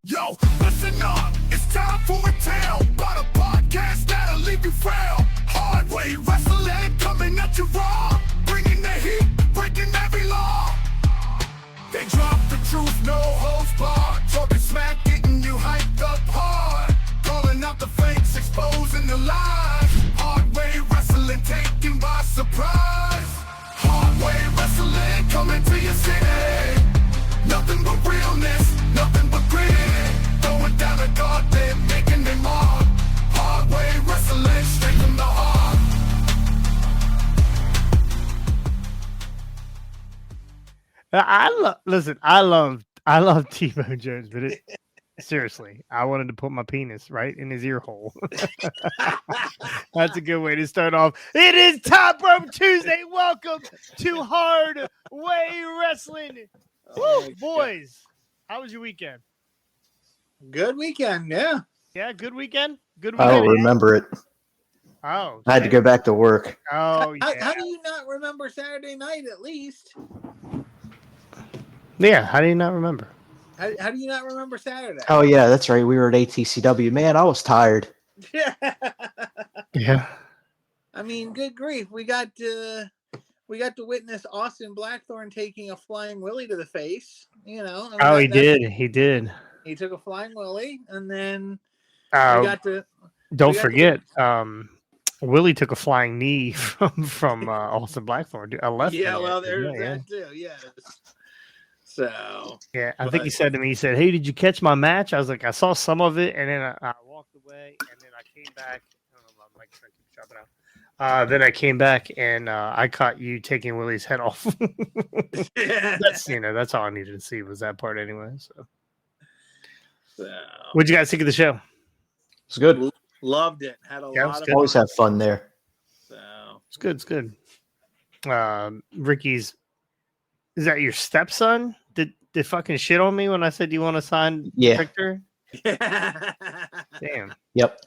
Yo, listen up, it's time for a tale about a podcast that'll leave you frail. Hard way wrestling coming at you raw, bringing the heat, breaking every law. They drop the truth, no holds barred, talking smack, getting you hyped up hard, calling out the fakes, exposing the lies. Hard way wrestling taken by surprise. Hard way wrestling coming to your city. Nothing but realness, nothing but grit. Going down a dark day, making them mark. Hard way wrestling, straight from the heart. I love T-Bone Jones, but seriously, I wanted to put my penis right in his ear hole. That's a good way to start off. It is Top Rope Tuesday. Welcome to Hard Way Wrestling. Woo, boys. How was your weekend? Good weekend, yeah. Yeah, good weekend? Good I weekend. don't remember it. Oh. I had to go back to work. Oh, yeah. How do you not remember Saturday night at least? Yeah, how do you not remember? How do you not remember Saturday? Oh, yeah, that's right. We were at ATCW. Man, I was tired. Yeah. I mean, good grief. We got to witness Austin Blackthorne taking a flying willy to the face. You know. I mean, He did. He took a flying willy, and then Don't forget, Willie took a flying knee from Austin Blackthorne. A left. Yeah, well, there's that too. Yes. So. Yeah, I think he said to me, he said, "Hey, did you catch my match?" I was like, "I saw some of it, and then I walked away, and then I came back. I don't know, my mic's trying to keep dropping out. Then I came back, and I caught you taking Willie's head off. That's all I needed to see was that part anyway. So, what'd you guys think of the show? It's good. Loved it. Had a lot of always fun. have fun there. So It's good. It's good. Ricky's, is that your stepson? Did fucking shit on me when I said you want to sign Victor? Damn. Yep.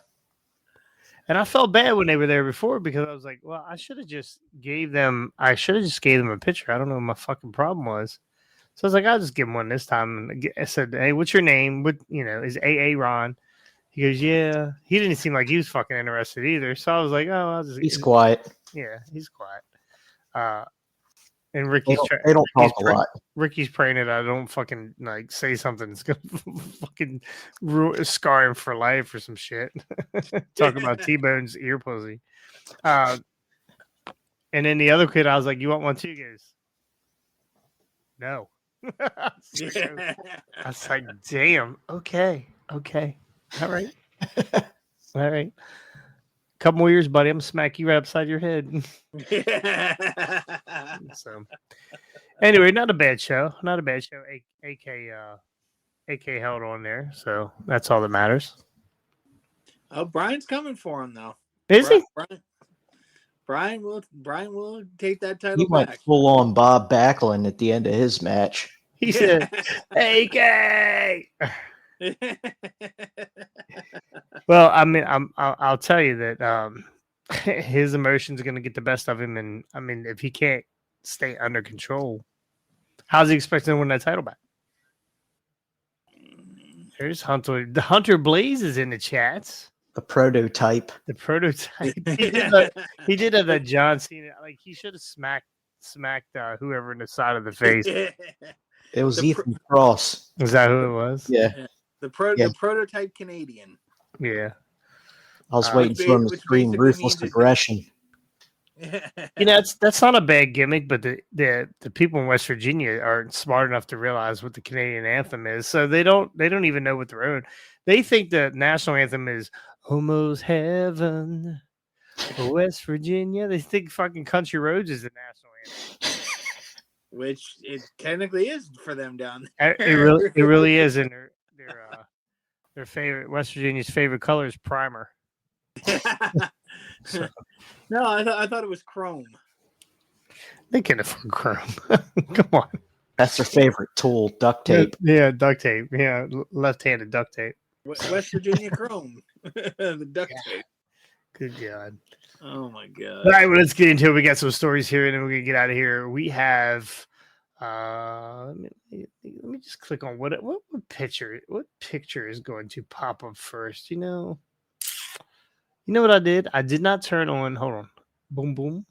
And I felt bad when they were there before because I was like, well, I should have just gave them a picture. I don't know what my fucking problem was. So I was like, I'll just give him one this time. And I said, hey, what's your name? What, is AA Ron? He goes, yeah. He didn't seem like he was fucking interested either. So I was like, oh, I'll just. He's quiet. Yeah, he's quiet. And Ricky's they don't talk a lot. Ricky's praying that I don't fucking say something that's gonna fucking scar him for life or some shit. Talking about T-Bone's ear pussy. And then the other kid, I was like, "You want one too?" He goes, "No." I was like, "Damn, okay, all right." Couple more years, buddy. I'm gonna smack you right upside your head. So, anyway, not a bad show. AK held on there, so that's all that matters. Oh, Bryan's coming for him though. Is he? Bryan will take that title He went back. full on Bob Backlund at the end of his match. He said, AK. Well, I mean, I'll tell you that his emotions are going to get the best of him, and I mean, if he can't stay under control, how's he expecting to win that title back? There's Hunter. The Hunter Blaze is in the chats. The prototype. He did a John Cena. Like he should have smacked whoever in the side of the face. It was Ethan Cross. Is that who it was? Yeah. The prototype Canadian. Yeah. I was waiting for him to scream ruthless aggression. That's not a bad gimmick, but the people in West Virginia aren't smart enough to realize what the Canadian anthem is, so they don't even know what their own. They think the national anthem is "Almost Heaven," West Virginia. They think fucking Country Roads is the national anthem, which it technically is for them down there. It really is, and their favorite West Virginia's favorite color is primer. So. No, I thought it was chrome. They can't afford chrome. Come on. That's their favorite tool, duct tape. Yeah, duct tape. Yeah, left-handed duct tape. West Virginia chrome. The duct tape. Good God. Oh, my God. All right, well, let's get into it. We got some stories here, and then we're going to get out of here. We have Let me just click on what picture is going to pop up first. You know what I did? I did not turn on. Hold on. Boom boom.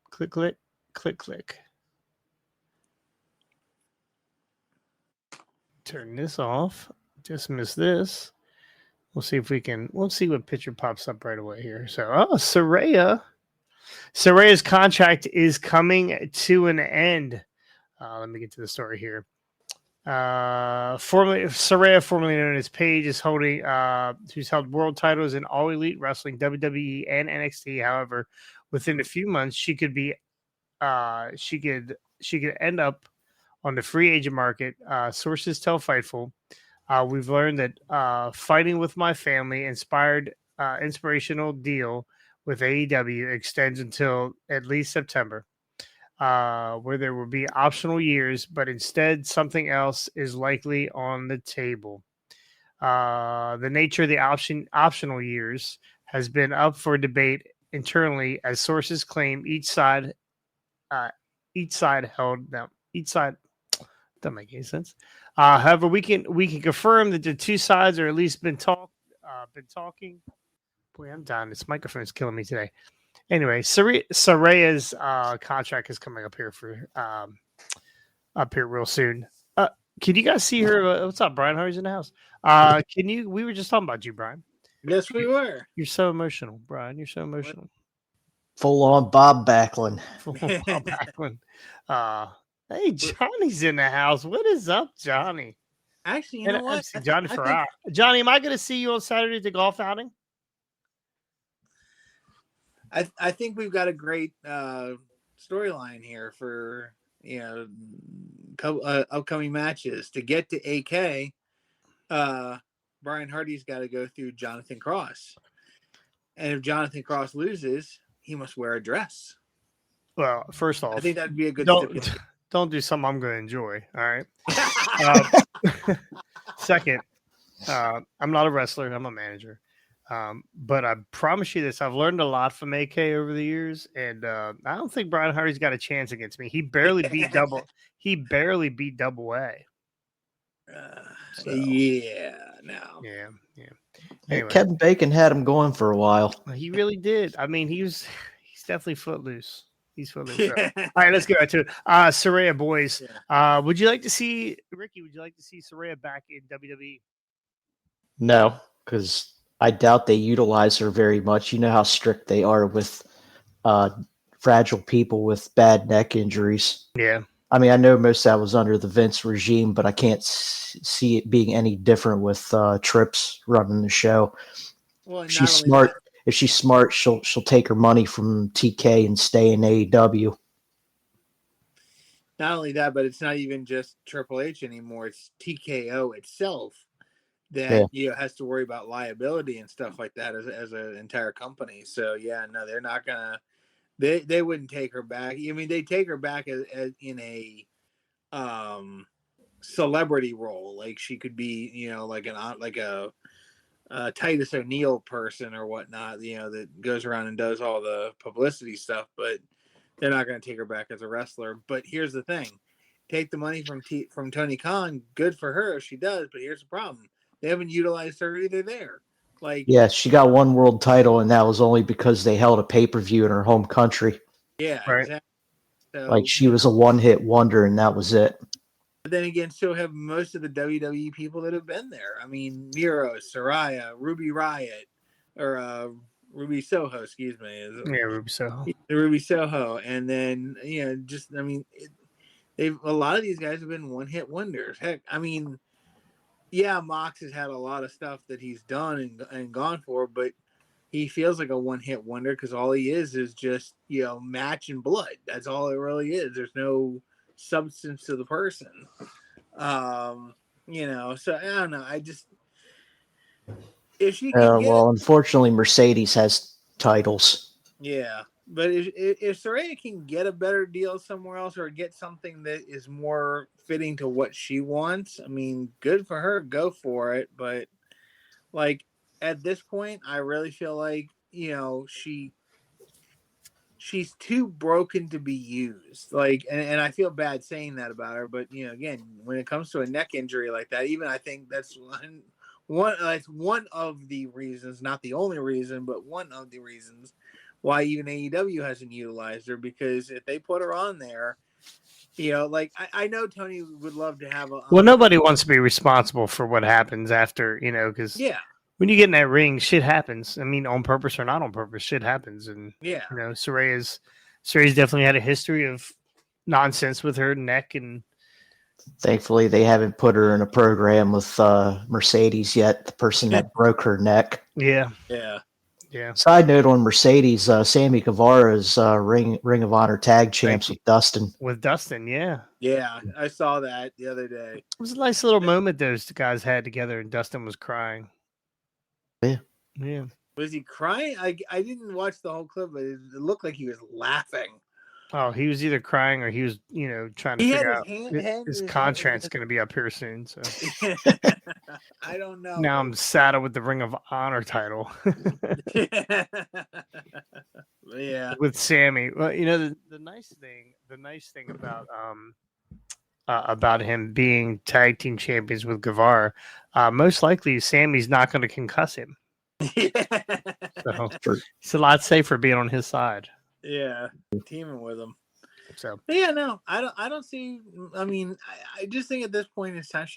Click click click click. Turn this off. Dismiss this. We'll see if we can. We'll see what picture pops up right away here. So, Saraya. Saraya's contract is coming to an end. Let me get to the story here. Saraya, formerly known as Paige, is holding. Who's held world titles in All Elite Wrestling, WWE, and NXT. However, within a few months, she could be. She could end up on the free agent market. Sources tell Fightful. We've learned that Fighting with My Family inspirational deal with AEW extends until at least September, where there will be optional years, but instead something else is likely on the table. The nature of the optional years has been up for debate internally, as sources claim each side held them. Each side doesn't make any sense. However, we can confirm that the two sides are at least been talking. Boy, I'm dying. This microphone is killing me today. Anyway, Saraya's contract is coming up here real soon. Can you guys see her? What's up, Brian? Hardy's in the house. Can you? We were just talking about you, Brian. Yes, we were. You're so emotional, Brian. You're so emotional. Full on Bob Backlund. Hey, Johnny's in the house. What is up, Johnny? Actually, you know what? Johnny Farrar. Johnny, am I going to see you on Saturday at the golf outing? I think we've got a great storyline here for upcoming matches. To get to AK, Brian Hardy's got to go through Jonathan Cross, and if Jonathan Cross loses, he must wear a dress. Well, first off, I think that'd be a good. Don't do something I'm going to enjoy. All right. Second, I'm not a wrestler. I'm a manager. But I promise you this: I've learned a lot from AK over the years, and I don't think Brian Hardy's got a chance against me. He barely beat double. He barely beat Double A. Yeah. No. Yeah. Anyway. Kevin Bacon had him going for a while. He really did. I mean, he's definitely footloose. He's footloose. Yeah. All right, let's get right to it. Saraya, boys. Yeah. Would you like to see Ricky? Would you like to see Saraya back in WWE? No, because I doubt they utilize her very much. You know how strict they are with fragile people with bad neck injuries. Yeah. I mean, I know most of that was under the Vince regime, but I can't see it being any different with Trips running the show. Well, if she's smart, she'll take her money from TK and stay in AEW. Not only that, but it's not even just Triple H anymore. It's TKO itself that has to worry about liability and stuff like that as an entire company. So yeah, no, they're not gonna. They wouldn't take her back. I mean, they take her back as in a celebrity role, like she could be, like a Titus O'Neil person or whatnot, that goes around and does all the publicity stuff. But they're not going to take her back as a wrestler. But here's the thing: take the money from Tony Khan. Good for her if she does. But here's the problem: they haven't utilized her either there. She got one world title, and that was only because they held a pay-per-view in her home country. Yeah, right. Exactly. So, she was a one-hit wonder, and that was it. But then again, still have most of the WWE people that have been there. I mean, Miro, Saraya, Ruby Riott, or Ruby Soho, excuse me. Ruby Soho. Ruby Soho, and then a lot of these guys have been one-hit wonders. Heck, I mean. Yeah, Mox has had a lot of stuff that he's done and gone for, but he feels like a one-hit wonder because all he is just, match and blood. That's all it really is. There's no substance to the person. So I don't know. If she can unfortunately, Mercedes has titles. Yeah. But if Saraya can get a better deal somewhere else or get something that is more fitting to what she wants, I mean, good for her. Go for it. But, at this point, I really feel like, she she's too broken to be used. Like, and I feel bad saying that about her, but again, when it comes to a neck injury like that, even I think that's one of the reasons, not the only reason, but one of the reasons why even AEW hasn't utilized her, because if they put her on there, like I know Tony would love to have a Well, nobody wants to be responsible for what happens after, because yeah. when you get in that ring, shit happens. I mean, on purpose or not on purpose, shit happens. And, Yeah. Saraya's definitely had a history of nonsense with her neck. And Thankfully, they haven't put her in a program with Mercedes yet, the person that broke her neck. yeah. Yeah. Side note on Mercedes, Sammy Guevara's Ring of Honor tag champs with Dustin. With Dustin, yeah. Yeah, I saw that the other day. It was a nice little moment those guys had together, and Dustin was crying. Yeah. Was he crying? I didn't watch the whole clip, but it looked like he was laughing. Oh, he was either crying or he was, trying to He figure had out his his contract's going to be up here soon. So I don't know. now I'm saddled with the Ring of Honor title. Yeah. With Sammy. Well, the nice thing about him being tag team champions with Guevara, most likely Sammy's not going to concuss him. So it's a lot safer being on his side. Yeah, teaming with him. So yeah, no, I don't see. I mean, I just think at this point it's time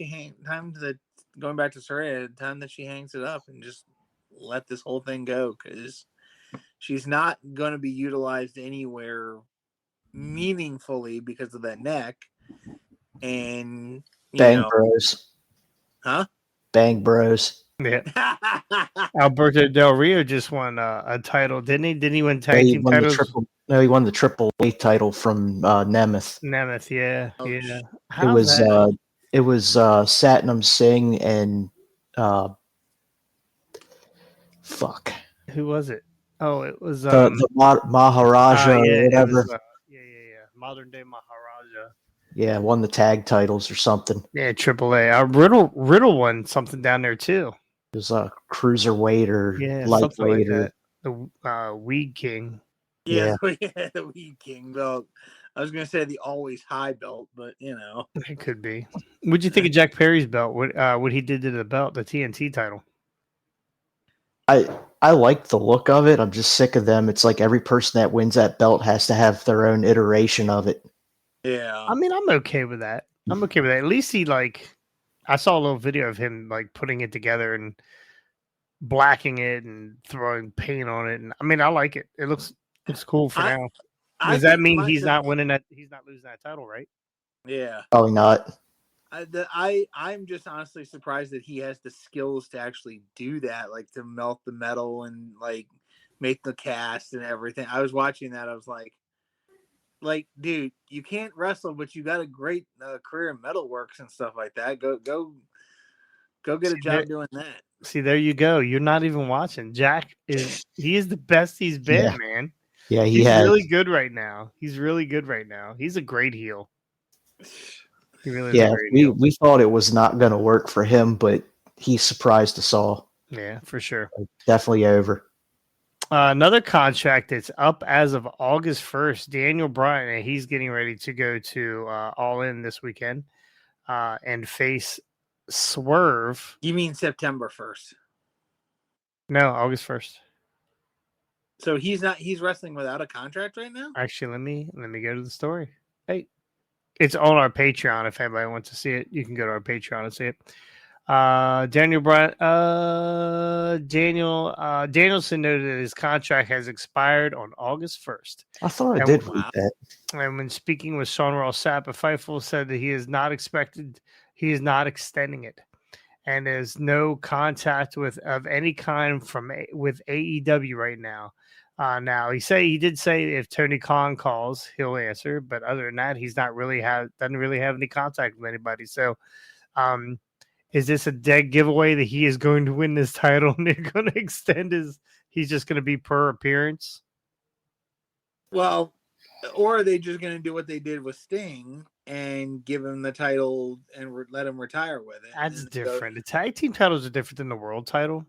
going back to Saraya, time that she hangs it up and just let this whole thing go, because she's not going to be utilized anywhere meaningfully because of that neck. And Bang Bros. Huh? Bang Bros. Yeah. Alberto Del Rio just won a title, didn't he? Didn't he win tag team titles? He won the Triple A title from Nemeth. Nemeth, yeah. Oh, yeah. It was Satnam Singh and fuck. Who was it? Oh, it was the Maharaja or whatever. Yeah. Modern day Maharaja. Yeah, won the tag titles or something. Yeah, Triple A. Riddle won something down there too. It was a cruiserweight or lightweight like the Weed King. Yeah, the Weed King belt. I was gonna say the always high belt, but it could be. What'd you think of Jack Perry's belt? What he did to the belt, the TNT title? I like the look of it. I'm just sick of them. It's like every person that wins that belt has to have their own iteration of it. Yeah. I mean, I'm okay with that. At least he I saw a little video of him putting it together and blacking it and throwing paint on it. And I mean, I like it. It looks cool for now. Does that mean he's not winning that? He's not losing that title, right? Yeah. Probably not. I'm just honestly surprised that he has the skills to actually do that, like to melt the metal and make the cast and everything. I was watching that. I was like, dude, you can't wrestle, but you got a great career in metalworks and stuff like that. Go get a job doing that. See, there you go. You're not even watching. Jack is the best he's been, man. Yeah, he's really good right now. He's a great heel. He really is a great heel. We thought it was not going to work for him, but he surprised us all. Yeah, for sure. Definitely over. Another contract that's up as of August 1st, Daniel Bryan, he's getting ready to go to All In this weekend and face Swerve. You mean September 1st? No, August 1st. So he's wrestling without a contract right now? Actually, let me go to the story. Hey, it's on our Patreon. If anybody wants to see it, you can go to our Patreon and see it. Daniel Bryan, Danielson noted that his contract has expired on August 1st. I thought I did read that. And when speaking with Sean Ross Sapp, Fightful said that he is not extending it, and there's no contact of any kind with AEW right now. Now he did say if Tony Khan calls, he'll answer, but other than that, he's doesn't really have any contact with anybody. So, is this a dead giveaway that he is going to win this title and they're going to extend he's just going to be per appearance? Well, or are they just going to do what they did with Sting and give him the title and let him retire with it? That's different. The tag team titles are different than the world title.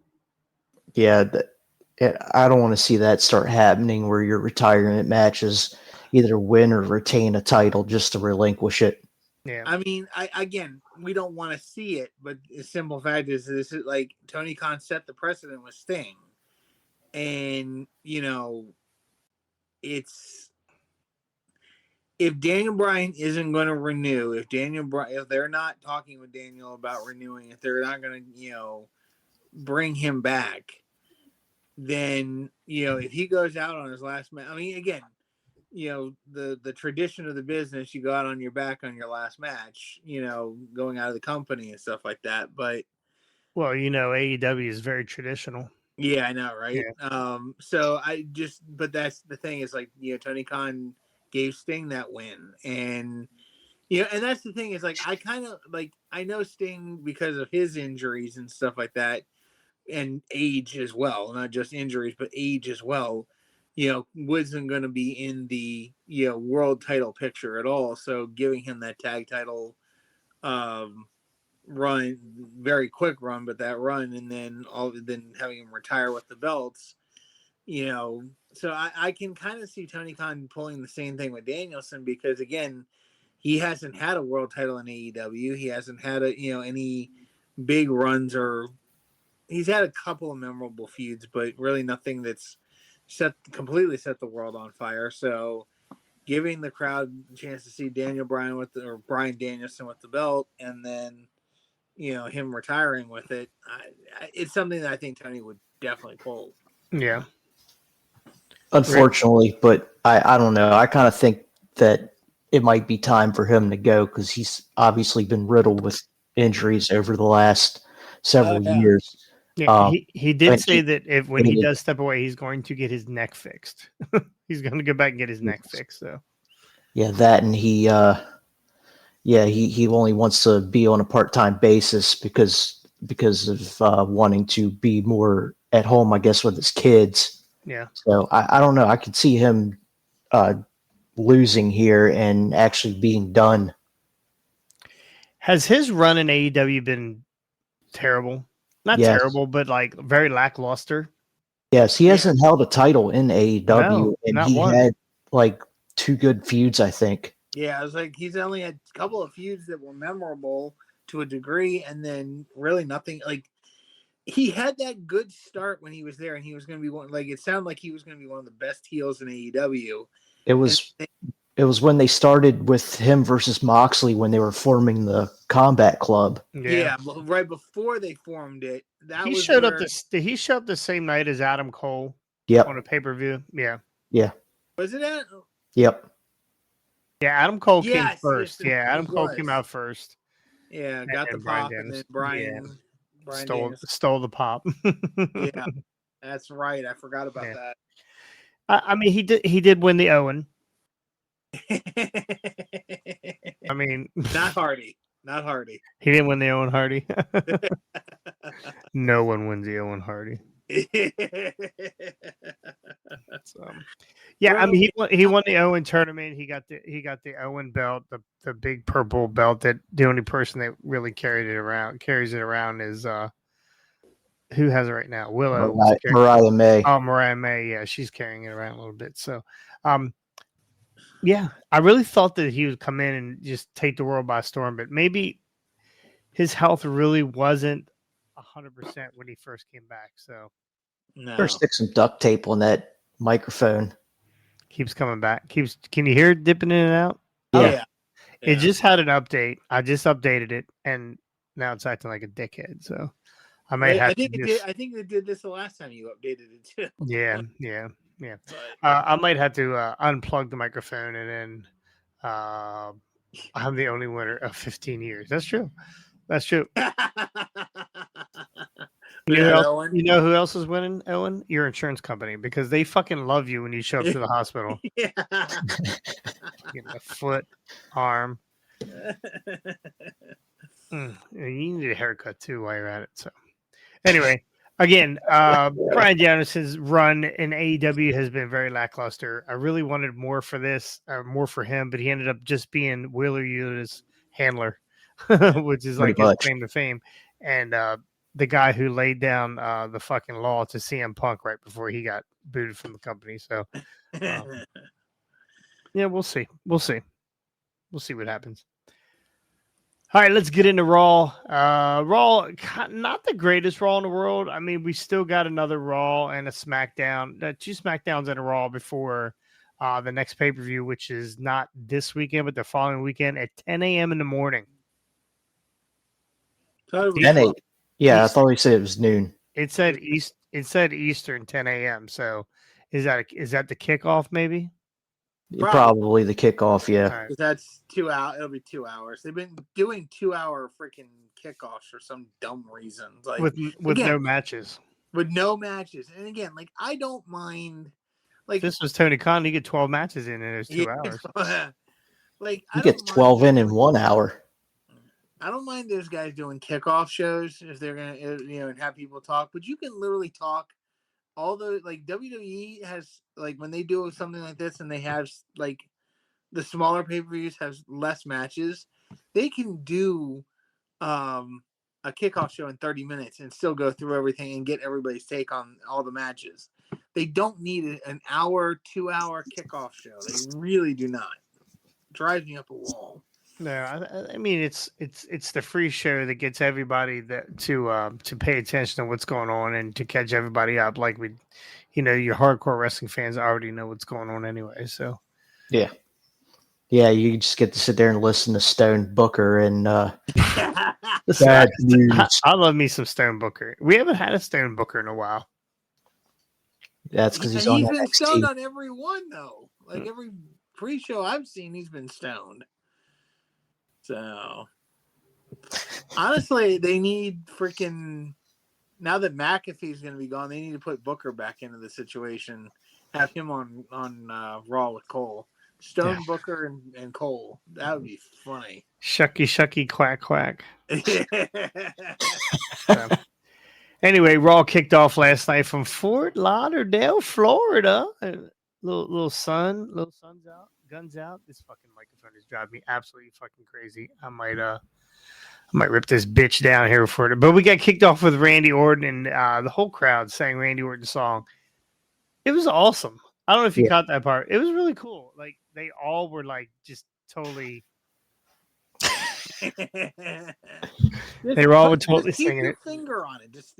Yeah, I don't want to see that start happening where your retirement matches either win or retain a title just to relinquish it. Yeah. I mean, again, we don't want to see it, but the simple fact is, this is like Tony Khan set the precedent with Sting, and it's if Daniel Bryan isn't going to renew, if they're not talking with Daniel about renewing, if they're not going to bring him back, then if he goes out on his last match, I mean, again, the tradition of the business, you go out on your back on your last match, going out of the company and stuff like that. But Well, AEW is very traditional. yeah, I know, right? So but that's the thing is, like, Tony Khan gave Sting that win, and and that's the thing is, like, I kind of like, I know Sting because of his injuries and stuff like that, and age as well, not just injuries, but age as well. Wasn't going to be in the world title picture at all. So giving him that tag title run, very quick run, but that run, and then having him retire with the belts. So I can kind of see Tony Khan pulling the same thing with Danielson, because again, he hasn't had a world title in AEW. He hasn't had any big runs, or he's had a couple of memorable feuds, but really nothing that's completely set the world on fire. So giving the crowd a chance to see Daniel Bryan or Bryan Danielson with the belt, and then him retiring with it, it's something that I think Tony would definitely pull. Yeah. Unfortunately, but I don't know. I kind of think that it might be time for him to go, because he's obviously been riddled with injuries over the last several years. Yeah, he did say that when he does step away, he's going to get his neck fixed. He's going to go back and get his neck fixed. So yeah, that, and he only wants to be on a part-time basis because of wanting to be more at home, I guess, with his kids. Yeah. So I don't know. I could see him losing here and actually being done. Has his run in AEW been terrible? Not terrible, but like very lackluster. Yes, he hasn't held a title in AEW, and he had like 2 good feuds, I think. Yeah, I was like, he's only had a couple of feuds that were memorable to a degree, and then really nothing. Like, he had that good start when he was there, and he was going to be one. Like, it sounded like he was going to be one of the best heels in AEW. It was when they started with him versus Moxley, when they were forming the Combat Club. Yeah, right before they formed it. He showed up the same night as Adam Cole. Yep. On a pay-per-view. Yeah. Yeah. Was it at? Yep. Yeah, Adam Cole came first. Yeah, Adam Cole came out first. Yeah, got the pop, and then Bryan stole the pop. Yeah, that's right. I forgot about that. I mean, he did win the Owen. I mean, not Hardy. He didn't win the Owen Hardy. No one wins the Owen Hardy. Yeah, I mean, he won the Owen tournament. He got the Owen belt, the big purple belt. That the only person that really carries it around is who has it right now? Willow. Mariah May. Oh, Mariah May. Yeah, she's carrying it around a little bit. So, yeah, I really thought that he would come in and just take the world by storm, but maybe his health really wasn't 100% when he first came back. So, or stick some duct tape on that microphone. Keeps coming back. Can you hear it dipping in and out? Yeah. It just had an update. I just updated it, and now it's acting like a dickhead. So I might have. I think they did this the last time you updated it too. Yeah. I might have to unplug the microphone, and then I'm the only winner of 15 years. That's true. You know who else is winning, Owen? Your insurance company, because they fucking love you when you show up to the hospital. Yeah. Getting a foot, arm. You need a haircut too while you're at it. So, anyway, again, Bryan Danielson's run in AEW has been very lackluster. I really wanted more for him, but he ended up just being Wheeler Yuta's handler, which is like his claim to fame. And the guy who laid down the fucking law to CM Punk right before he got booted from the company. So yeah, we'll see. We'll see what happens. All right, let's get into Raw. Raw, not the greatest Raw in the world. I mean, we still got another Raw and a SmackDown, 2 SmackDowns and a Raw before the next pay-per-view, which is not this weekend, but the following weekend at 10 a.m. in the morning. Yeah, I thought we said it was noon. It said Eastern 10 a.m. So is that the kickoff? Maybe Probably the kickoff. Yeah, right. That's 2 hours. It'll be 2 hours. They've been doing 2-hour freaking kickoffs for some dumb reasons, like with again, no matches. With no matches, and again, like I don't mind. Like this was Tony Khan. He get 12 matches in those 2 hours. Like you get 12 in 1 hour. I don't mind those guys doing kickoff shows if they're gonna, and have people talk. But you can literally talk all the like WWE has like when they do something like this and they have like the smaller pay-per-views have less matches, they can do a kickoff show in 30 minutes and still go through everything and get everybody's take on all the matches. They don't need an hour, 2-hour kickoff show. They really do not. It drives me up a wall. No, I mean it's the free show that gets everybody to pay attention to what's going on and to catch everybody up. Like your hardcore wrestling fans already know what's going on anyway. So yeah, you just get to sit there and listen to Stone Booker and bad news. I love me some Stone Booker. We haven't had a Stone Booker in a while. That's because he's been NXT. Stoned on every one though. Like every pre-show I've seen, he's been stoned. So, honestly, they need freaking now that McAfee's going to be gone. They need to put Booker back into the situation. Have him on Raw with Cole, Stone, Booker, and Cole. That would be funny. Shucky, quack, quack. Anyway, Raw kicked off last night from Fort Lauderdale, Florida. Little sun's out. Guns out. This fucking microphone is driving me absolutely fucking crazy. I might rip this bitch down here for it. But we got kicked off with Randy Orton, and the whole crowd sang Randy Orton's song. It was awesome. I don't know if you caught that part. It was really cool. Like they all were like just totally. They were all totally singing it. Keep your finger on it. Just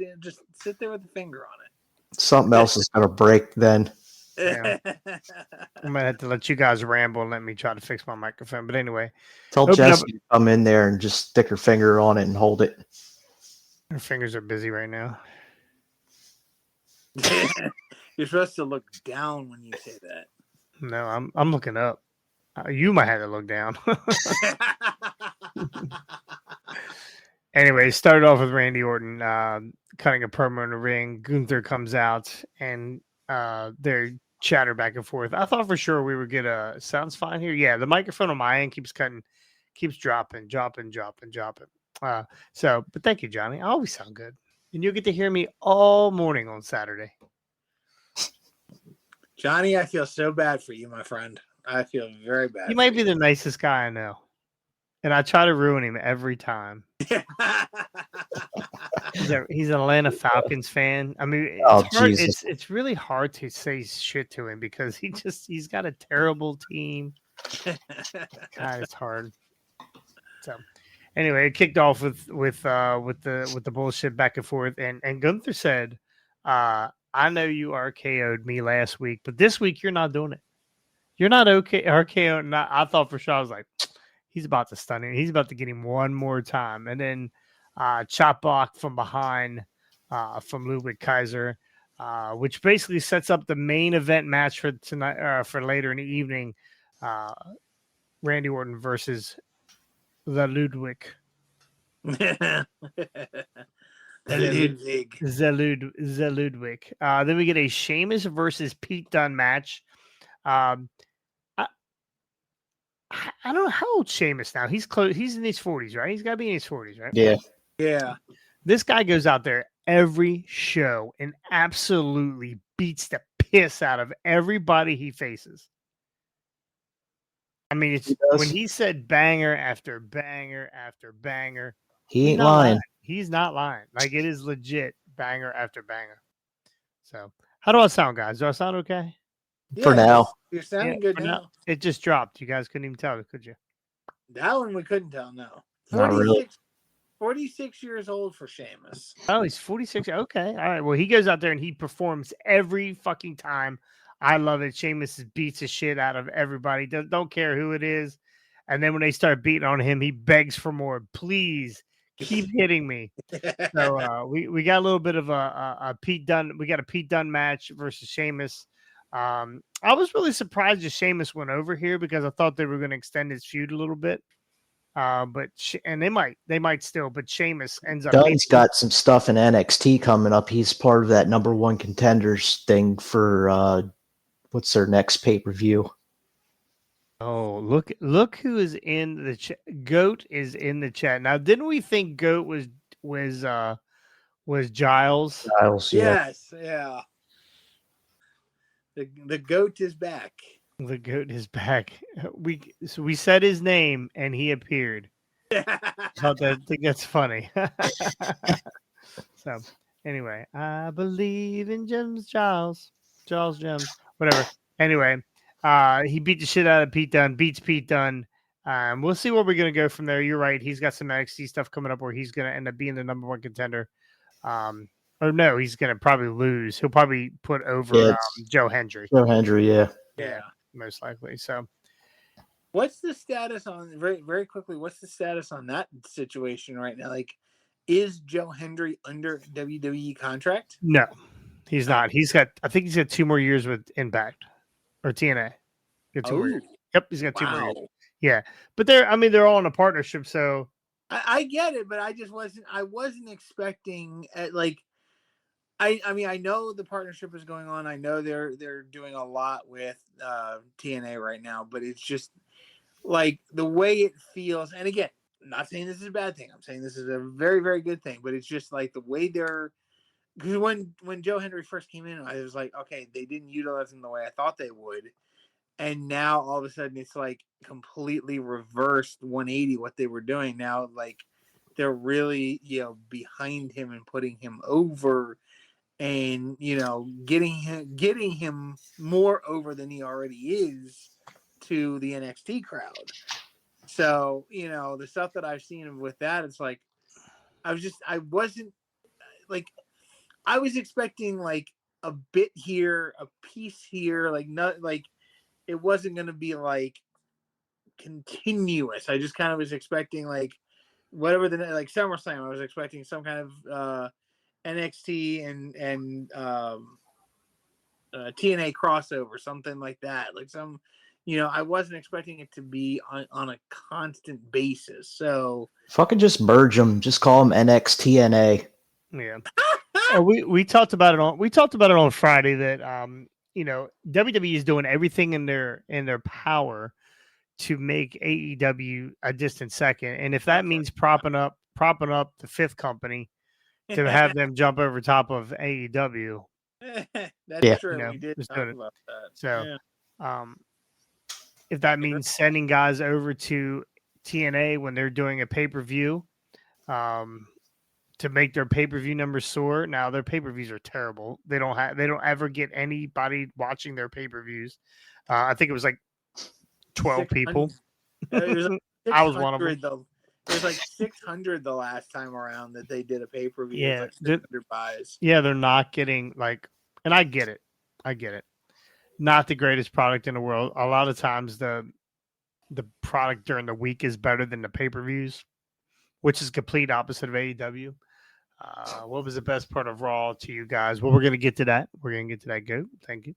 sit there with the finger on it. Something else is gonna break then. Yeah. I might have to let you guys ramble and let me try to fix my microphone. But anyway, tell Jesse to come in there and just stick her finger on it and hold it. Her fingers are busy right now. You're supposed to look down when you say that. No, I'm looking up. You might have to look down. Anyway, started off with Randy Orton cutting a promo in the ring. Gunther comes out and they're chatter back and forth. I thought for sure we would get a sounds fine here. Yeah, the microphone on my end keeps dropping. But thank you, Johnny. I always sound good. And you'll get to hear me all morning on Saturday. Johnny, I feel so bad for you, my friend. I feel very bad. He might be the nicest guy I know. And I try to ruin him every time. He's an Atlanta Falcons fan. I mean, it's really hard to say shit to him because he's got a terrible team. God, it's hard. So anyway, it kicked off with the bullshit back and forth, and Gunther said, "I know you RKO'd me last week, but this week you're not doing it. You're not okay RKO." I thought for sure I was like, he's about to stun him. He's about to get him one more time. And then chop block from behind from Ludwig Kaiser, which basically sets up the main event match for tonight, for later in the evening. Randy Orton versus the Ludwig. The Ludwig. Then we get a Sheamus versus Pete Dunne match. I don't know how old Sheamus now. He's close. He's in his 40s, right? He's got to be in his 40s, right? Yeah. This guy goes out there every show and absolutely beats the piss out of everybody he faces. I mean, when he said banger after banger after banger, he ain't lying. He's not lying. Like it is legit banger after banger. So how do I sound, guys? Do I sound okay? For now. You're sounding good for now. It just dropped. You guys couldn't even tell, could you? That one we couldn't tell. No, Not really. 46 years old for Sheamus. Oh, he's 46. Okay. All right. Well, he goes out there and he performs every fucking time. I love it. Sheamus beats the shit out of everybody. Don't care who it is. And then when they start beating on him, he begs for more. Please keep hitting me. So we got a little bit of a Pete Dunne. We got a Pete Dunne match versus Sheamus. I was really surprised that Sheamus went over here because I thought they were going to extend his feud a little bit. But they might still. But Sheamus ends up. Dunne's got some stuff in NXT coming up. He's part of that number one contenders thing for what's their next pay-per-view. Oh, look who is in the chat. Goat is in the chat. Now, didn't we think Goat was Giles? Giles, yeah. Yes, yeah. The goat is back. The goat is back. We said his name and he appeared. I think that's funny. So anyway, I believe in Giles Gems, whatever. Anyway, he beat the shit out of Pete Dunne, beats Pete Dunne. We'll see where we're gonna go from there. You're right. He's got some NXT stuff coming up where he's gonna end up being the number one contender. Or no, he's gonna probably lose. He'll probably put over Joe Hendry. Joe Hendry, yeah. Most likely. So, what's the status on very very quickly? What's the status on that situation right now? Like, is Joe Hendry under WWE contract? No, he's not. I think he's got 2 more years with Impact or TNA. Two more years. Yep, he's got 2 more years. Yeah, but they're all in a partnership. So I get it, but I wasn't expecting I know the partnership is going on. I know they're doing a lot with TNA right now, but it's just like the way it feels. And again, I'm not saying this is a bad thing. I'm saying this is a very, very good thing. But it's just like the way they're, because when Joe Hendry first came in, I was like, okay, they didn't utilize him the way I thought they would. And now all of a sudden it's like completely reversed 180 what they were doing. Now like they're really, behind him and putting him over. And getting him more over than he already is to the NXT crowd. So the stuff that I've seen with that, it's like I was expecting like a bit here, a piece here, like not like it wasn't going to be like continuous. I just kind of was expecting like whatever like SummerSlam. I was expecting some kind of NXT and TNA crossover, something like that. Like I wasn't expecting it to be on a constant basis. So fucking just merge them. Just call them NXTNA. Yeah. we talked about it on Friday that WWE is doing everything in their power to make AEW a distant second, and if that means propping up the fifth company to have them jump over top of AEW. That's true. We did talk about that. So, if that means sending guys over to TNA when they're doing a pay-per-view, to make their pay-per-view numbers soar. Now their pay-per-views are terrible. They don't ever get anybody watching their pay-per-views. I think it was like 12 people. I was one of them. There's like 600 the last time around that they did a pay-per-view. Yeah, like 600 buys. Yeah, they're not getting and I get it. Not the greatest product in the world. A lot of times the product during the week is better than the pay-per-views, which is complete opposite of AEW. What was the best part of Raw to you guys? Well, we're going to get to that. We're going to get to that. Go. Thank you.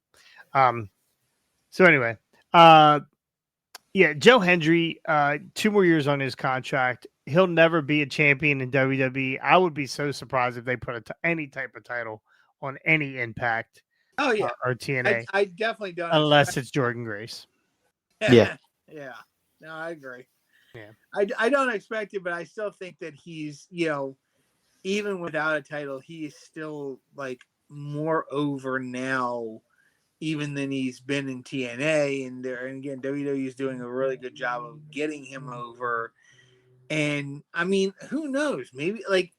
So anyway, Joe Hendry, 2 more years on his contract. He'll never be a champion in WWE. I would be so surprised if they put any type of title on any Impact. Oh yeah, or TNA. I definitely don't. Unless it's Jordan Grace. Yeah. Yeah. No, I agree. Yeah. I don't expect it, but I still think that he's, even without a title, he is still like more over now, even than he's been in TNA. And again, WWE is doing a really good job of getting him over. And I mean, who knows? Maybe like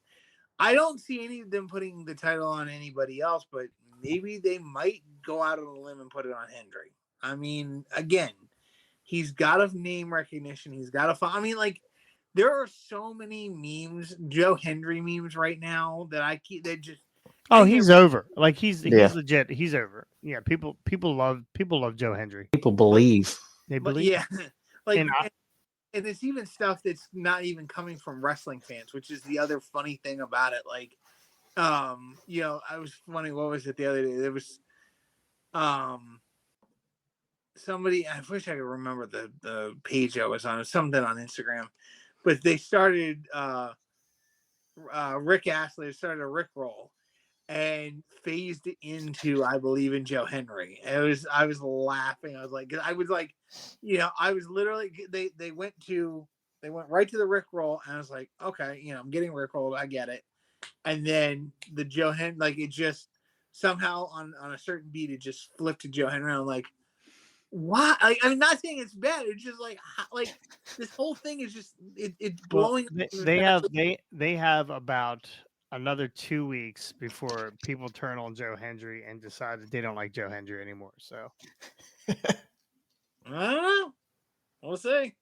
I don't see any of them putting the title on anybody else, but maybe they might go out on a limb and put it on Hendry. I mean, again, he's got a name recognition. He's got a. I mean, like, there are so many memes, Joe Hendry memes right now that I keep. That just. Oh, he's over. Like he's Yeah. legit. He's over. Yeah, people love Joe Hendry. People believe. They But believe. yeah, like, And and it's even stuff that's not even coming from wrestling fans, which is the other funny thing about it. Like, you know, I was funny. What was it the other day? There was, somebody. I wish I could remember the page I was on. It was something on Instagram, but they started Rick Astley started a Rick roll and phased into I believe in Joe Henry. I was laughing. I was like, you know, I was literally they went right to the Rick roll, and I was like, okay, you know, I'm getting Rick rolled, I get it. And then the Joe Henry, like, it just somehow on a certain beat it just flipped to Joe Henry. I'm like, why? Like, I'm not saying it's bad. It's just like this whole thing is just it's blowing. They have about another 2 weeks before people turn on Joe Hendry and decide that they don't like Joe Hendry anymore. So I don't know. We'll see.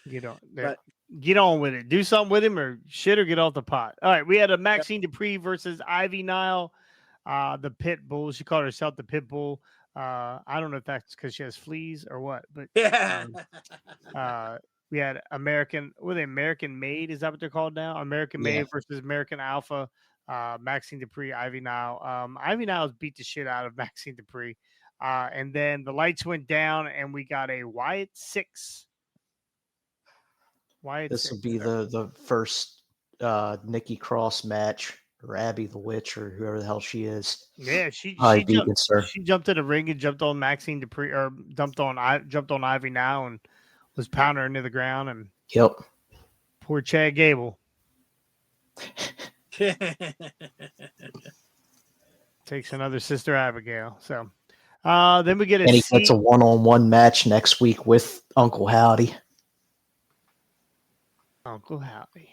get on, But get on with it. Do something with him, or shit, or get off the pot. All right, we had a Maxine Dupree versus Ivy Nile, the pit bull. She called herself the pit bull. I don't know if that's because she has fleas or what, but yeah. we had American Made? Is that what they're called now? American Made versus American Alpha. Maxine Dupree, Ivy Nile. Ivy Nile's beat the shit out of Maxine Dupree. And then the lights went down, and we got a Wyatt 6. This will be the first Nikki Cross match, or Abby the Witch, or whoever the hell she is. Yeah, she jumped in the ring and jumped on Maxine Dupree, or jumped on Ivy Nile and was pounding her into the ground. And poor Chad Gable takes another Sister Abigail. So then we get and he gets a one-on-one match next week with Uncle Howdy. Uncle Howdy.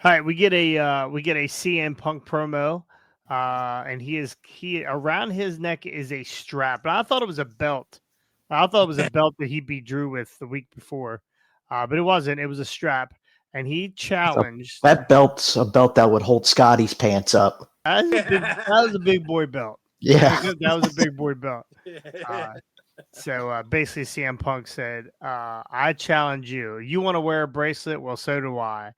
All right, we get a CM Punk promo, and he around his neck is a strap, but I thought it was a belt. I thought it was a belt that he beat Drew with the week before, but it wasn't. It was a strap, and he challenged. That belt's a belt that would hold Scotty's pants up. That was a big boy belt. Yeah, that was a big boy belt. So basically, CM Punk said, "I challenge you. You want to wear a bracelet? Well, so do I.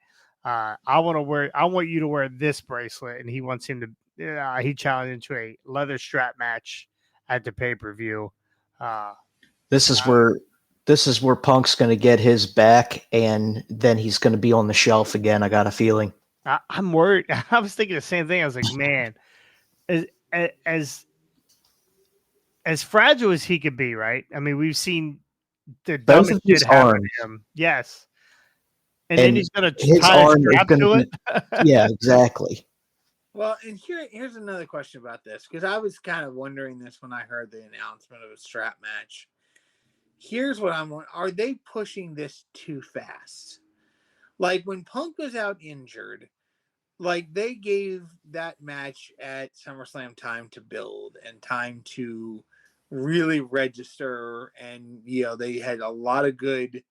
I want you to wear this bracelet." And he wants him to. He challenged him to a leather strap match at the pay-per-view. This is where Punk's going to get his back, and then he's going to be on the shelf again. I got a feeling. I'm worried. I was thinking the same thing. I was like, man, as fragile as he could be, right? I mean, we've seen the dumbest shit happen to him. Yes. And then he's going to tie a strap to it. Yeah, exactly. Well, and here's another question about this, because I was kind of wondering this when I heard the announcement of a strap match. Here's what I'm wondering. Are they pushing this too fast? Like, when Punk was out injured, like, they gave that match at SummerSlam time to build and time to really register, and they had a lot of good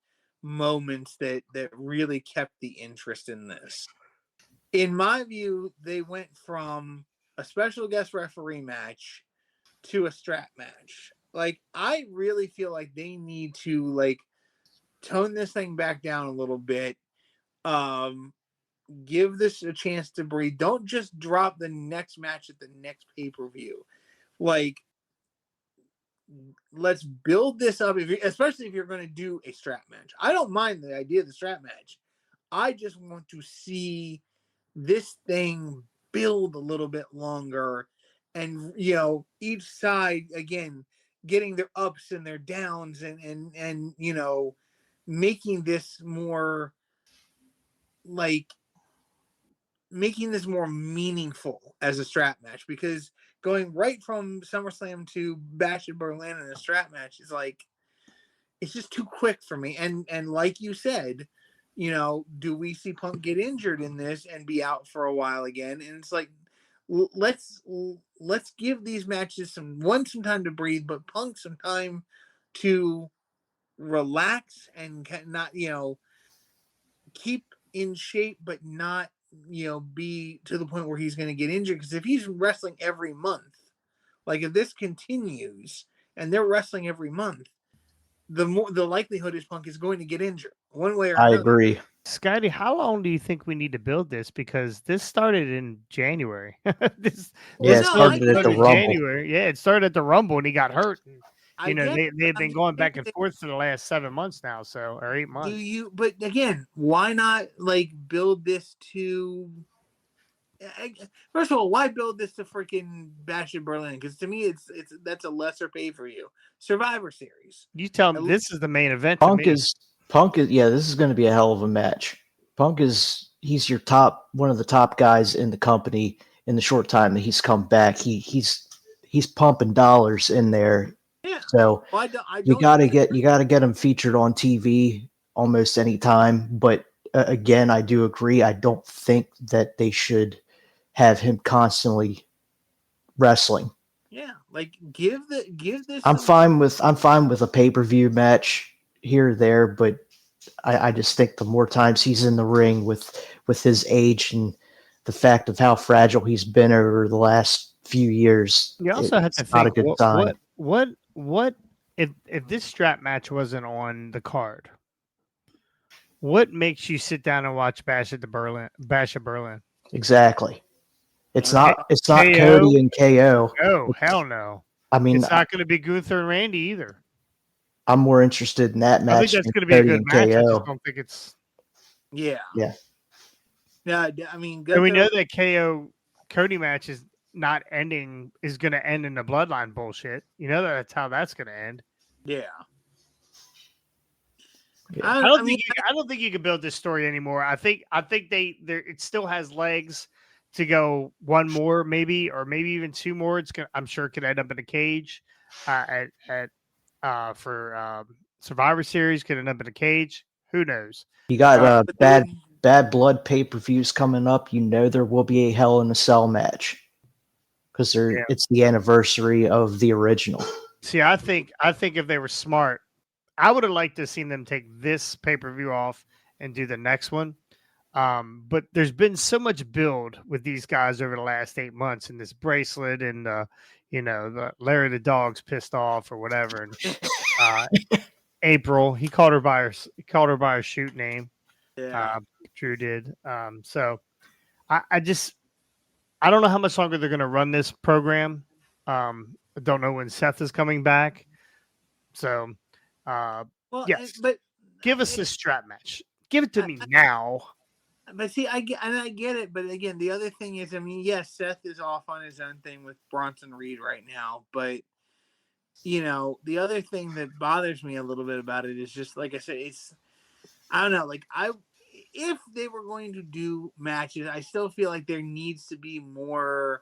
moments that really kept the interest in this. In my view, they went from a special guest referee match to a strap match. Like, I really feel like they need to, like, tone this thing back down a little bit. Give this a chance to breathe. Don't just drop the next match at the next pay-per-view. Like, let's build this up, especially if you're going to do a strap match. I don't mind the idea of the strap match. I just want to see this thing build a little bit longer, and each side again getting their ups and their downs, and making this more meaningful as a strap match, because going right from SummerSlam to Bash in Berlin in a strap match is like, it's just too quick for me. And like you said, you know, do we see Punk get injured in this and be out for a while again? And it's like, let's give these matches some time to breathe, but Punk some time to relax and not, you know, keep in shape, but not, you know, be to the point where he's going to get injured. Because if he's wrestling every month, like if this continues and they're wrestling every month, the likelihood is Punk is going to get injured one way or I another. agree. Scotty, how long do you think we need to build this? Because this started in January. this Yeah, it no, started at the in Rumble. January. Yeah, it started at the Rumble and he got hurt. And, I you know, get they've I'm been just going back saying and that, forth for the last 7 months now, so or 8 months. but again, why not like build this to first of all, why build this to freaking Bash in Berlin? Because to me, it's that's a lesser pay per view. Survivor Series. You tell At him least- this is the main event to Punk me. is yeah, this is going to be a hell of a match. Punk is he's your one of the top guys in the company in the short time that he's come back. He's pumping dollars in there. Yeah. So Well, I you don't got to disagree. get him featured on TV almost any time, but again, I do agree. I don't think that they should have him constantly wrestling. Yeah, like give this. I'm fine with a pay-per-view match here or there, but I just think the more times he's in the ring with his age and the fact of how fragile he's been over the last few years, You also have it's to not a think good sign. what if this strap match wasn't on the card? What makes you sit down and watch Bash at Berlin? Exactly. It's Okay. not KO? Cody and KO. Oh, hell no. I mean, It's not going to be Gunther and Randy either. I'm more interested in that I think match that's than going to be a Cody good and match. I just KO. don't think it's. Yeah. Yeah. Yeah. I mean, And we know Gunther, that KO Cody match is not ending, is going to end in the bloodline bullshit. You know that's how that's going to end. yeah. Yeah. I I don't mean, think I don't think you can build this story anymore. I think it still has legs to go one more, maybe, or maybe even two more. I'm sure it could end up in a cage for Survivor Series. Could end up in a cage. Who knows? You got but they would, bad blood pay-per-views coming up. You know there will be a Hell in a Cell match because Yeah. it's the anniversary of the original. See, I think if they were smart, I would have liked to have seen them take this pay-per-view off and do the next one. But there's been so much build with these guys over the last 8 months, and this bracelet, and the Larry the dog's pissed off or whatever. And April, he called her by her shoot name. yeah. Drew did. So I don't know how much longer they're going to run this program. I don't know when Seth is coming back. So, Well, yes, but give us this strap match. Give it to me now. But see, I get it. But again, the other thing is, I mean, yes, Seth is off on his own thing with Bronson Reed right now. But you know, the other thing that bothers me a little bit about it is just like I said, I don't know. Like if they were going to do matches, I still feel like there needs to be more,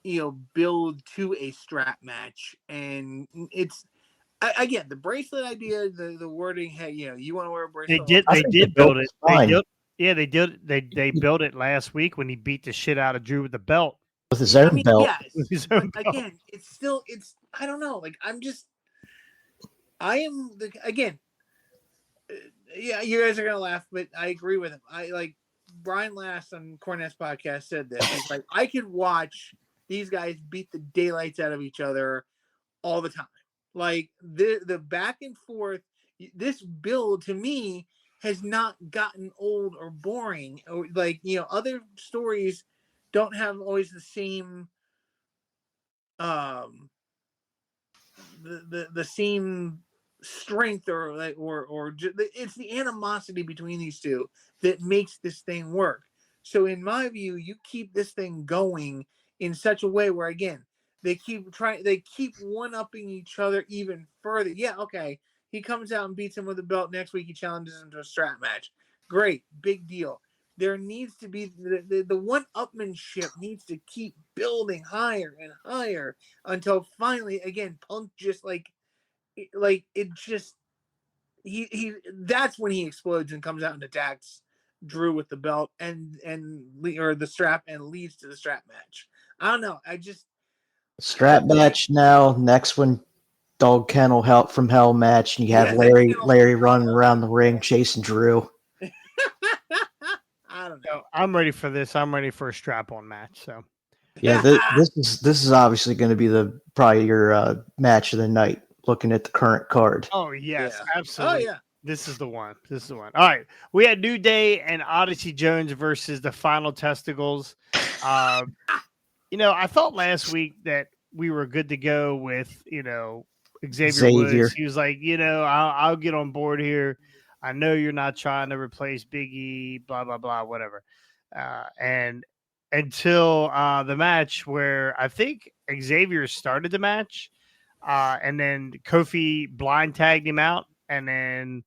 you know, build to a strap match, and it's. Again, the bracelet idea, the wording, hey, you know, you want to wear a They bracelet. did. I They think did the build build it. is fine. They did. They built it last week when he beat the shit out of Drew with the belt. With his own I mean, belt. yes, With his but own belt. again, it's. I don't know. Like, I am again. Yeah, you guys are gonna laugh, but I agree with him. I like Brian Last on Cornette's podcast said this. He's like, I could watch these guys beat the daylights out of each other all the time. Like the back and forth, this build to me has not gotten old or boring. Or like, you know, other stories don't have always the same um the same strength or like it's the animosity between these two that makes this thing work. So in my view, you keep this thing going in such a way where again they keep one upping each other even further. Yeah, okay. He comes out and beats him with a belt. Next week he challenges him to a strap match. Great, big deal. There needs to be the one upmanship needs to keep building higher and higher until finally again Punk just like it just he that's when he explodes and comes out and attacks Drew with the belt or the strap and leads to the strap match. I don't know. Strap match now. Next one, dog kennel help from hell match, and you have Larry running around the ring chasing Drew. I don't know. I'm ready for this. I'm ready for a strap-on match. So Yeah, this is obviously going to be probably your match of the night. Looking at the current card. oh yes, Yeah. absolutely. Oh yeah. This is the one. This is the one. All right. We had New Day and Odyssey Jones versus the Final Testicles. I thought last week that we were good to go with, Xavier Woods. He was like, I'll get on board here. I know you're not trying to replace Big E, blah, blah, blah, whatever. And until the match where I think Xavier started the match, and then Kofi blind tagged him out, and then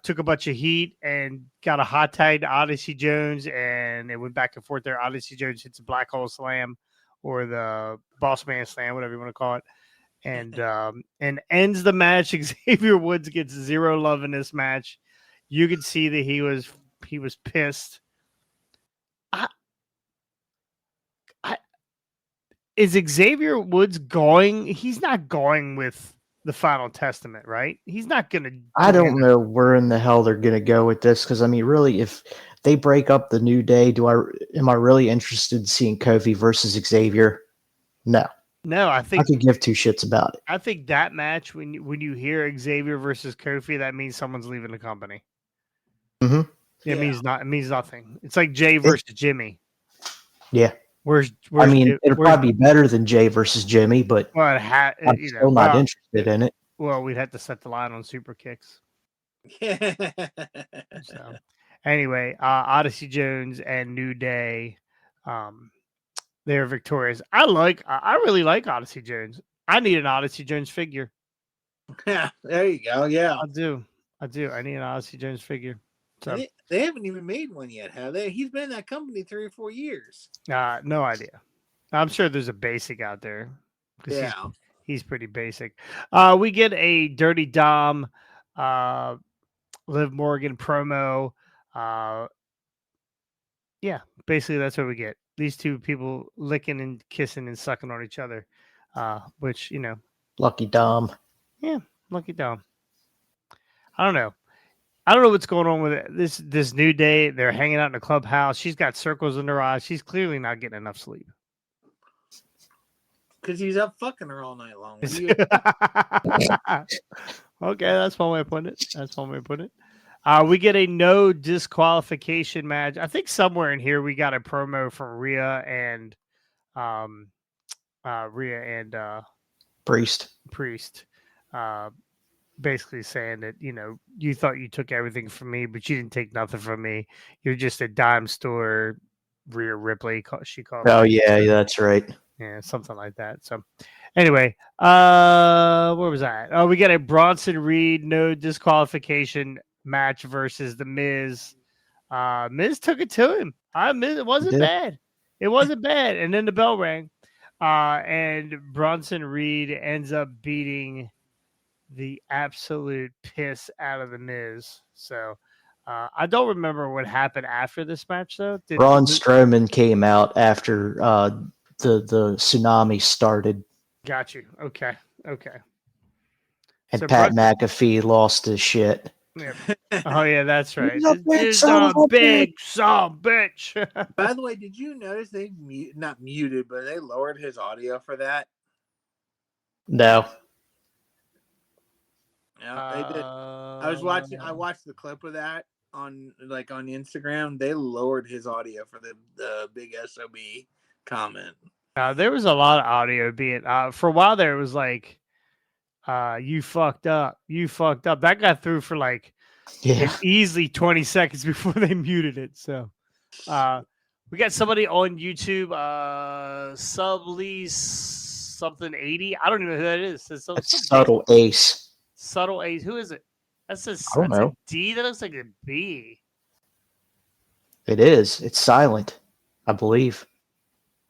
took a bunch of heat and got a hot tag to Odyssey Jones, and it went back and forth there. Odyssey Jones hits a black hole slam or the boss man slam, whatever you want to call it, and ends the match. Xavier Woods gets 0 love in this match. You could see that he was pissed. Is Xavier Woods going? He's not going with the Final Testament, right? He's not going to. I don't know where in the hell they're going to go with this, because I mean, really, if they break up the New Day, am I really interested in seeing Kofi versus Xavier? No, I think I could give two shits about it. I think that match, when you hear Xavier versus Kofi, that means someone's leaving the company. Mm-hmm. It means nothing. It's like Jay versus Jimmy. Yeah. Where's it'll probably be better than Jay versus Jimmy, but I'm still not interested in it. Well, we'd have to set the line on super kicks. Yeah. So, anyway, Odyssey Jones and New Day, they're victorious. I really like Odyssey Jones. I need an Odyssey Jones figure. Yeah, there you go. Yeah, I do. I need an Odyssey Jones figure. So, they haven't even made one yet, have they? He's been in that company 3 or 4 years. no idea. I'm sure there's a basic out there. Yeah, he's pretty basic. We get a Dirty Dom, Liv Morgan promo. Yeah, basically that's what we get. These two people licking and kissing and sucking on each other, which, Lucky Dom. Yeah, lucky Dom. I don't know what's going on with it. This New Day. They're hanging out in the clubhouse. She's got circles in her eyes. She's clearly not getting enough sleep. Because he's up fucking her all night long. Okay, that's one way to put it. We get a no disqualification match. I think somewhere in here we got a promo from Rhea and Priest. Basically saying that, you thought you took everything from me, but you didn't take nothing from me. You're just a dime store. Rhea Ripley, she called. Oh yeah, that's right. Yeah, something like that. So, anyway, where was I? Oh, we got a Bronson Reed no disqualification match versus the Miz. Miz took it to him. It wasn't bad. It wasn't bad. And then the bell rang, and Bronson Reed ends up beating the absolute piss out of the Miz. So I don't remember what happened after this match, though. Braun Strowman came out after the tsunami started. Got you. Okay. And so Pat McAfee lost his shit. Yeah. Oh yeah, that's right. It's a big son bitch. By the way, did you notice they not muted, but they lowered his audio for that? No. Yeah, they did. I watched the clip of that on Instagram. They lowered his audio for the big SOB comment. There was a lot of audio being for a while there. It was like, you fucked up. That got through for easily 20 seconds before they muted it. So we got somebody on YouTube, Sublease something 80. I don't even know who that is. It's Subtle Ace. Subtle Ace. Who is it? That's a D. That looks like a B. It is. It's silent, I believe.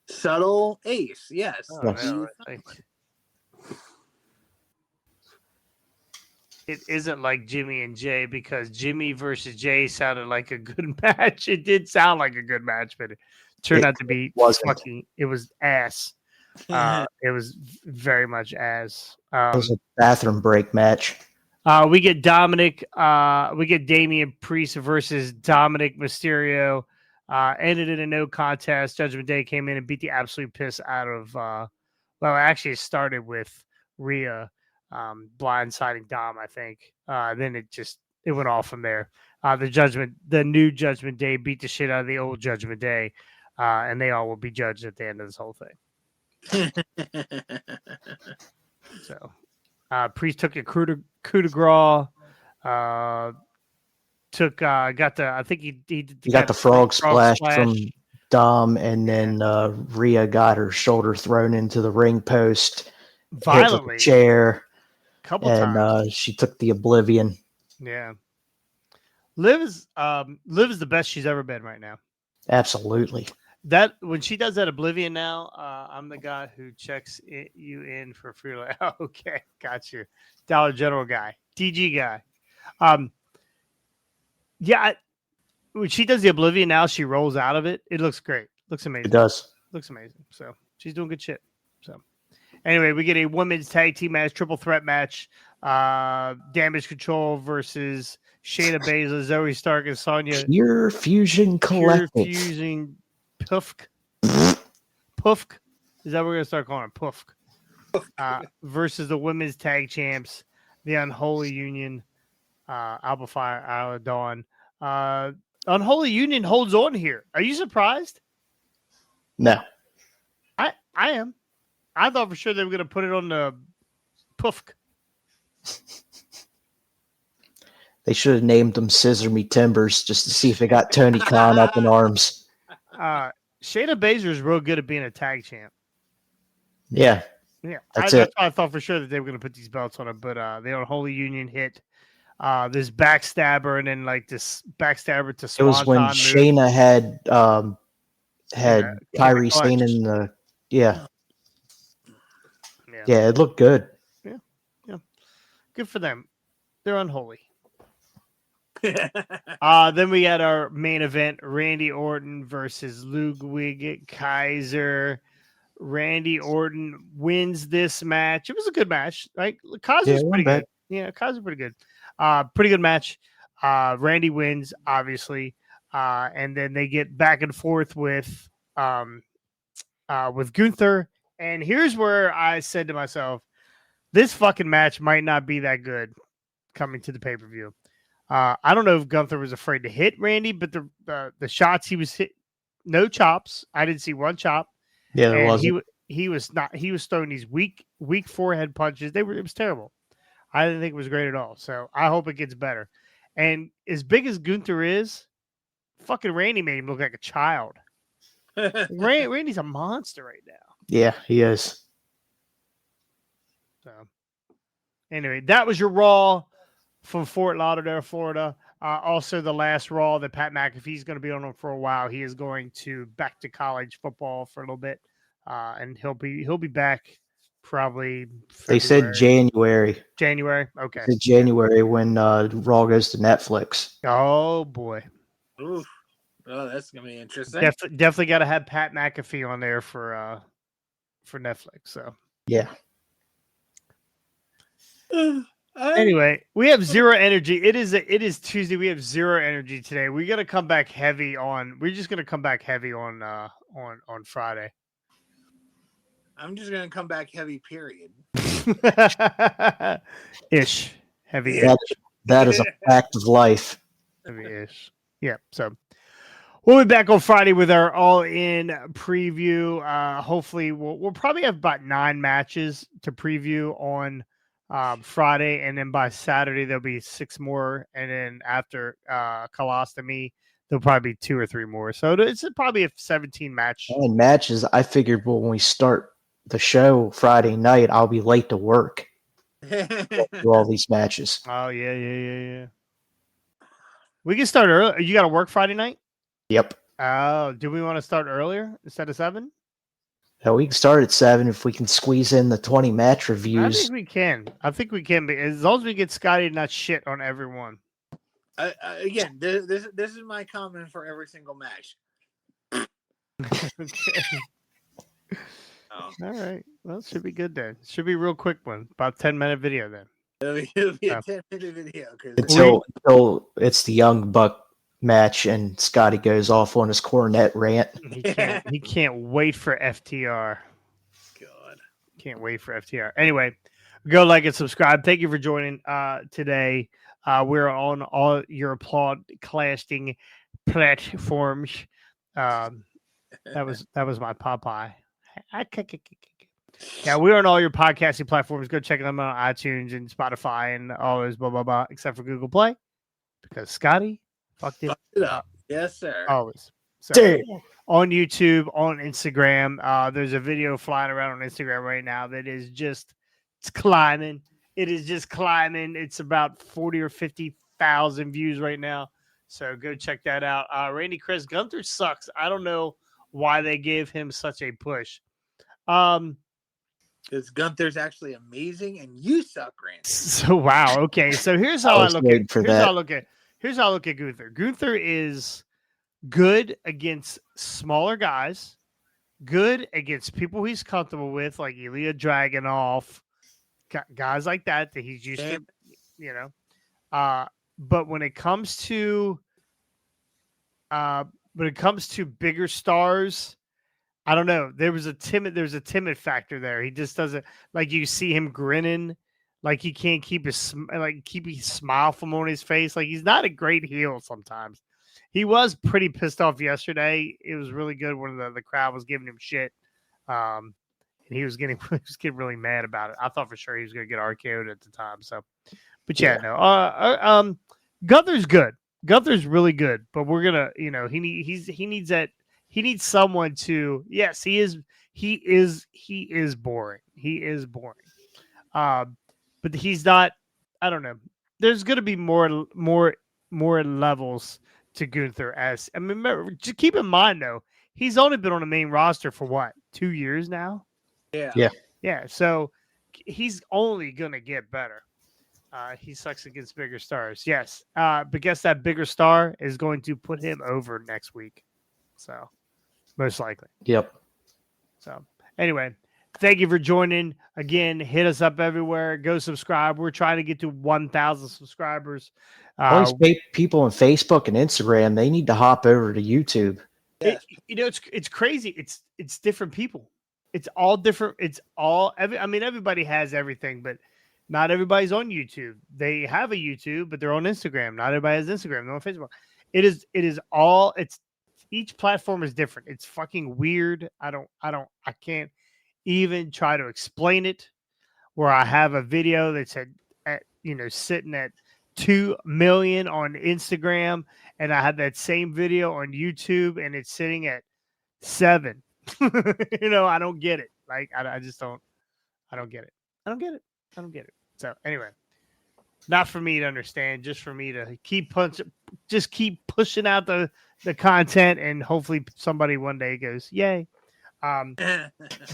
Subtle Ace. Yes. Oh, it isn't like Jimmy and Jay, because Jimmy versus Jay sounded like a good match. It did sound like a good match, but it turned out to be wasn't. it was ass. It was very much ass. It was a bathroom break match. We get Damian Priest versus Dominic Mysterio. Ended in a no contest. Judgment Day came in and beat the absolute piss out of. Actually, it started with Rhea blindsiding Dom, I think. Then it went off from there. The new Judgment Day beat the shit out of the old Judgment Day, and they all will be judged at the end of this whole thing. So, Priest took a coup de grace. I think he got the frog splash from Dom, and then Rhea got her shoulder thrown into the ring post violently, hit with a chair, couple times. She took the Oblivion. Yeah, Liv is the best she's ever been right now. Absolutely. That when she does that Oblivion now, I'm the guy who checks you in for free. Okay, got you. Dollar General guy, DG guy. Yeah, when she does the Oblivion now, she rolls out of it. It looks great. Looks amazing. It does. Looks amazing. So she's doing good shit. So anyway, we get a women's tag team match, triple threat match. Damage Control versus Shayna Baszler, Zoe Stark, and Sonya. Pure Fusion Collective. Pure Fusion Puffk. Puffk. Is that what we're going to start calling it? Puffk. Versus the women's tag champs, the Unholy Union, Alba Fire, Isla Dawn. Unholy Union holds on here. Are you surprised? No. I am. I thought for sure they were going to put it on the Puffk. They should have named them Scissor Me Timbers just to see if they got Tony Khan up in arms. Shayna Baszler is real good at being a tag champ. Yeah. Yeah. That's why I thought for sure that they were going to put these belts on it, but the Unholy Union hit this backstabber and then like this backstabber to Swanton. It was when Shayna had Kairi Sane in the yeah, it looked good. Yeah. Good for them. They're unholy. Then we had our main event: Randy Orton versus Ludwig Kaiser. Randy Orton wins this match. It was a good match. Right? Kaiser's pretty good. Yeah, Kaiser's pretty good. Pretty good match. Randy wins, obviously, and then they get back and forth with Gunther. And here's where I said to myself, this fucking match might not be that good coming to the pay-per-view. I don't know if Gunther was afraid to hit Randy, but the shots he was hit, no chops. I didn't see one chop. Yeah, there wasn't. He was not. He was throwing these weak forehead punches. It was terrible. I didn't think it was great at all. So I hope it gets better. And as big as Gunther is, fucking Randy made him look like a child. Randy's a monster right now. Yeah, he is. So anyway, that was your Raw from Fort Lauderdale, Florida. Also, the last Raw that Pat McAfee's going to be on for a while. He is going to back to college football for a little bit, and he'll be back probly. February. They said January. January, okay. They said January when Raw goes to Netflix. Oh boy. Oof. Oh, that's gonna be interesting. Definitely got to have Pat McAfee on there for Netflix. So yeah. Anyway, we have zero energy. It is Tuesday. We have zero energy today. We're gonna come back heavy on. We're just gonna come back heavy on Friday. I'm just gonna come back heavy. Period. Ish. Heavy. That is a fact of life. Heavy ish. Yeah. So we'll be back on Friday with our all-in preview. Hopefully, we'll probably have about 9 matches to preview on Friday, and then by Saturday there'll be 6 more, and then after colostomy there'll probably be 2 or 3 more. So it's probably a 17 match. And matches, I figured when we start the show Friday night, I'll be late to work. Do all these matches. Oh yeah. We can start early. You got to work Friday night? Yep. Oh, do we want to start earlier instead of 7? Yeah, we can start at 7 if we can squeeze in the 20 match I reviews. think we can. I think we can be as long as we get Scotty to not shit on everyone. Again, this is my comment for every single match. Okay. Oh. All right. Well, it should be good then. It should be a real quick one. About 10-minute video then. It'll be a 10-minute video Until it's the Young Buck match and Scotty goes off on his cornet rant. He can't wait for FTR. God. Can't wait for FTR. Anyway, go like and subscribe. Thank you for joining today. We're on all your applaud-casting platforms. That was my Popeye. Yeah, we're on all your podcasting platforms. Go check them out on iTunes and Spotify and all those blah blah blah, except for Google Play, because Scotty fucked it up. Yes, sir. Always. So, Damn. on YouTube, on Instagram, there's a video flying around on Instagram right now that is just it's climbing. It is just climbing. It's about 40 or 50,000 views right now. So go check that out. Randy Chris Gunther sucks. I don't know why they gave him such a push. Because Gunther's actually amazing, and you suck, Randy. So wow. Okay. So here's how I was look waiting at. for Here's that. how I look at. Here's how I look at Gunther. Gunther is good against smaller guys. Good against people he's comfortable with, like Ilya Dragunov, guys like that he's used to. You know. But when it comes to bigger stars, I don't know. There's a timid factor there. He just doesn't like you see him grinning, like he can't keep his smile from on his face. Like he's not a great heel sometimes. He was pretty pissed off yesterday. It was really good when the crowd was giving him shit. And he was getting really mad about it. I thought for sure he was going to get RKO'd at the time. So, but no. Gunther's good. Gunther's really good. But we're gonna, he needs that. He needs someone to. Yes, he is. He is boring. He is boring. But he's not. I don't know. There's going to be more levels to Gunther. Remember, just keep in mind though, he's only been on the main roster for what, 2 years now. Yeah. So he's only going to get better. He sucks against bigger stars. Yes. But guess that bigger star is going to put him over next week. So most likely. Yep. So anyway, thank you for joining. Again, hit us up everywhere. Go subscribe. We're trying to get to 1,000 subscribers. All these people on Facebook and Instagram, they need to hop over to YouTube. It's crazy. It's different people. It's all different. Everybody has everything, but not everybody's on YouTube. They have a YouTube, but they're on Instagram. Not everybody has Instagram. They're on Facebook. Each platform is different. It's fucking weird. I can't even try to explain it. Where I have a video that's sitting at 2 million on Instagram, and I had that same video on YouTube, and it's sitting at 7. I don't get it. Like I just don't. I don't get it. I don't get it. So anyway, not for me to understand, just for me to keep pushing out the content, and hopefully somebody one day goes, yay.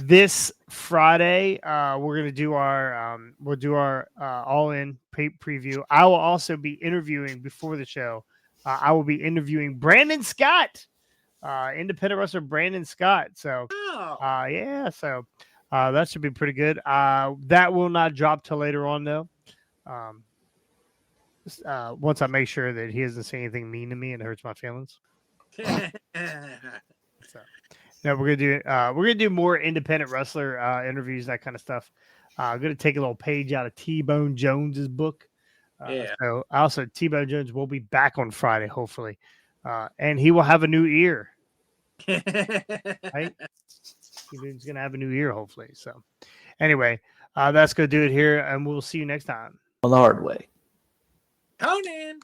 This Friday, we're gonna do our all in preview. I will also be interviewing before the show. I will be interviewing Brandon Scott, independent wrestler Brandon Scott. So, yeah, so that should be pretty good. That will not drop till later on though. Once I make sure that he doesn't say anything mean to me and hurts my feelings. So. No, we're gonna do more independent wrestler interviews, that kind of stuff. I'm gonna take a little page out of T-Bone Jones's book. So also T-Bone Jones will be back on Friday, hopefully, and he will have a new ear. Right? He's gonna have a new ear, hopefully. So, anyway, that's gonna do it here, and we'll see you next time On the hard way. Conan.